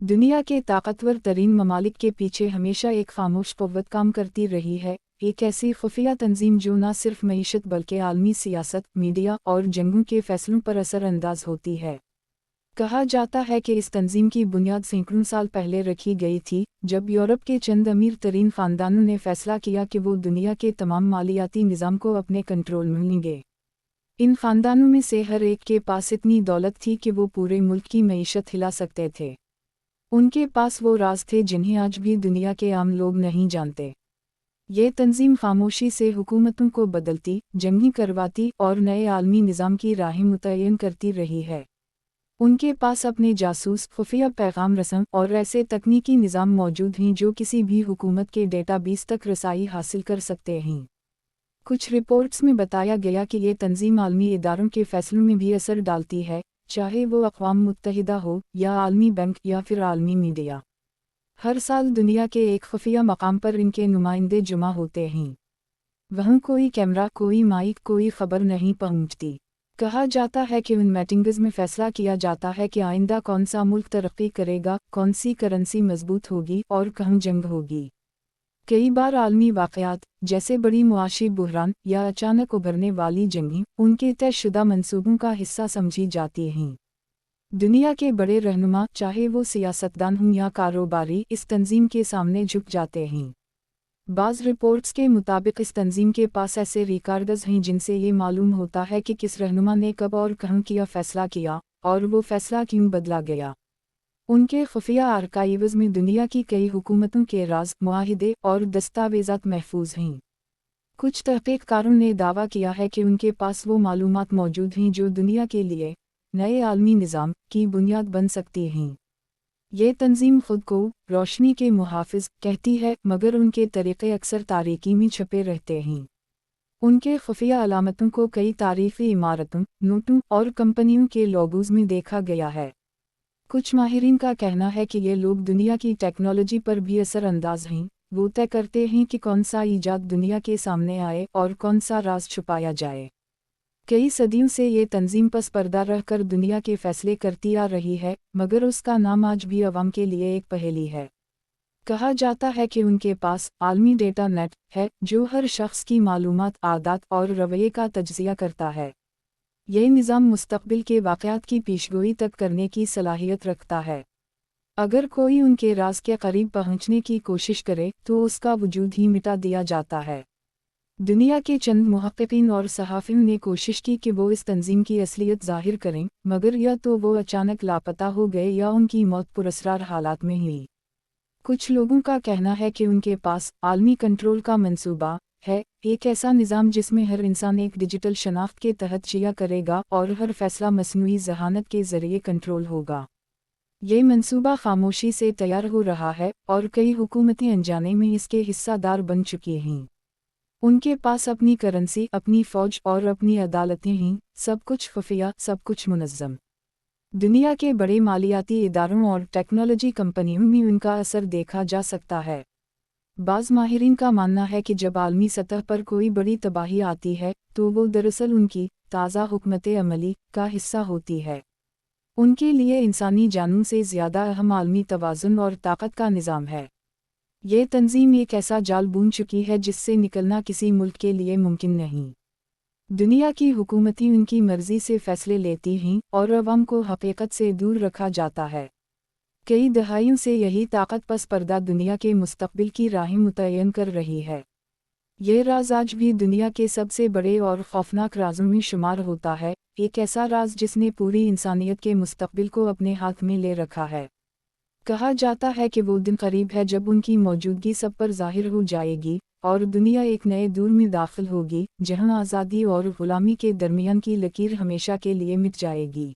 दुनिया के ताकतवर तरीन ममालिक के पीछे हमेशा एक खामोश क़ुव्वत काम करती रही है, एक ऐसी खुफिया तंजीम जो न सिर्फ मईशत बल्कि आलमी सियासत, मीडिया और जंगों के फैसलों पर असर अंदाज होती है। कहा जाता है कि इस तंजीम की बुनियाद सैकड़ों साल पहले रखी गई थी, जब यूरोप के चंद अमीर तरीन ख़ानदानों ने फैसला किया कि वो दुनिया के तमाम मालियाती निज़ाम को अपने कंट्रोल में लेंगे। इन ख़ानदानों में से हर एक के पास इतनी दौलत थी कि वो पूरे मुल्क की मईशत हिला सकते थे। उनके पास वो राज थे जिन्हें आज भी दुनिया के आम लोग नहीं जानते। ये तंजीम खामोशी से हुकूमतों को बदलती, जंगी करवाती और नए आलमी निज़ाम की राहें मुतय्यन करती रही है। उनके पास अपने जासूस, खुफिया पैगाम रसम और ऐसे तकनीकी निज़ाम मौजूद हैं जो किसी भी हुकूमत के डेटाबेस तक रसाई हासिल कर सकते हैं। कुछ रिपोर्ट्स में बताया गया कि ये तंजीम आलमी इदारों के फैसलों में भी असर डालती है, चाहे वो अक़वाम मुत्तहिदा हो या आलमी बैंक या फिर आलमी मीडिया। हर साल दुनिया के एक खुफिया मकाम पर इनके नुमाइंदे जुमा होते हैं। वहाँ कोई कैमरा, कोई माइक, कोई खबर नहीं पहुँचती। कहा जाता है कि उन मीटिंग्स में फ़ैसला किया जाता है कि आइंदा कौन सा मुल्क तरक्की करेगा, कौन सी करेंसी मजबूत होगी और कहाँ जंग होगी। कई बार आलमी वाक़यात, जैसे बड़ी मुआशी बुहरान या अचानक उभरने वाली जंगें, उनके तयशुदा मंसूबों का हिस्सा समझी जाती हैं। दुनिया के बड़े रहनुमा, चाहे वो सियासतदान हों या कारोबारी, इस तंजीम के सामने झुक जाते हैं। बाज़ रिपोर्ट्स के मुताबिक इस तंजीम के पास ऐसे रिकॉर्ड्स हैं जिनसे ये मालूम होता है कि किस रहनुमा ने कब और कहाँ किया फ़ैसला किया, और वो फ़ैसला क्यों बदला गया। उनके खुफिया आर्काइव्स में दुनिया की कई हुकूमतों के राज, मुआहिदे और दस्तावेज़ात महफूज हैं। कुछ तहक़ीक़कारों ने दावा किया है कि उनके पास वो मालूमात मौजूद हैं जो दुनिया के लिए नए आलमी निज़ाम की बुनियाद बन सकती हैं। ये तंजीम खुद को रोशनी के मुहाफ़िज़ कहती है, मगर उनके तरीक़े अक्सर तारीकी में छुपे रहते हैं। उनके खुफिया अलामतों को कई तारीफ़ी इमारतों, नोटों और कंपनियों के लोगोज़ में देखा गया है। कुछ माहिरीन का कहना है कि ये लोग दुनिया की टेक्नोलॉजी पर भी असर अंदाज हैं। वो तय करते हैं कि कौन सा ईजाद दुनिया के सामने आए और कौन सा राज छुपाया जाए। कई सदियों से ये तंजीम पस पर्दा रहकर दुनिया के फैसले करती आ रही है, मगर उसका नाम आज भी अवाम के लिए एक पहेली है। कहा जाता है कि उनके पास आलमी डेटा नेट है जो हर शख्स की मालूमात, आदत और रवैये का तज्ज़िया करता है। यह निज़ाम मुस्तक़बिल के वाक़यात की पेशगोई तक करने की सलाहियत रखता है। अगर कोई उनके राज के करीब पहुँचने की कोशिश करे तो उसका वजूद ही मिटा दिया जाता है। दुनिया के चंद मुहक़्क़िक़ीन और सहाफ़ियों ने कोशिश की कि वो इस तंजीम की असलियत ज़ाहिर करें, मगर या तो वो अचानक लापता हो गए या उनकी मौत पुरअसरार हालात में हुई। कुछ लोगों का कहना है कि उनके पास आलमी कंट्रोल का मंसूबा है, एक ऐसा निज़ाम जिसमें हर इंसान एक डिजिटल शनाख्त के तहत जिया करेगा और हर फैसला मसनूई ज़हानत के ज़रिए कंट्रोल होगा। ये मंसूबा खामोशी से तैयार हो रहा है और कई हुकूमतें अनजाने में इसके हिस्सादार बन चुकी हैं। उनके पास अपनी करेंसी, अपनी फ़ौज और अपनी अदालतें हैं, सब कुछ खुफिया, सब कुछ मुनज़्ज़म। दुनिया के बड़े मालियाती इदारों और टेक्नोलॉजी कंपनियों में उनका असर देखा जा सकता है। बाज़ माहिरीन का मानना है कि जब आलमी सतह पर कोई बड़ी तबाही आती है, तो वो दरअसल उनकी ताज़ा हुकमत अमली का हिस्सा होती है। उनके लिए इंसानी जानों से ज़्यादा अहम आलमी तवाज़ुन और ताकत का निज़ाम है। ये तंजीम एक ऐसा जाल बुन चुकी है जिससे निकलना किसी मुल्क के लिए मुमकिन नहीं। दुनिया की हुकूमतें उनकी मर्ज़ी से फ़ैसले लेती हैं और अवाम को हकीकत से दूर रखा जाता है। कई दहाइयों से यही ताकत पस पर्दा दुनिया के मुस्तक़बिल की राहें मुतय्यन कर रही है। ये राज आज भी दुनिया के सबसे बड़े और खौफनाक राज़ों में शुमार होता है, एक ऐसा राज जिसने पूरी इंसानियत के मुस्तक़बिल को अपने हाथ में ले रखा है। कहा जाता है कि वो दिन करीब है जब उनकी मौजूदगी सब पर ज़ाहिर हो जाएगी और दुनिया एक नए दौर में दाखिल होगी, जहां आज़ादी और ग़ुलामी के दरमियान की लकीर हमेशा के लिए मिट जाएगी।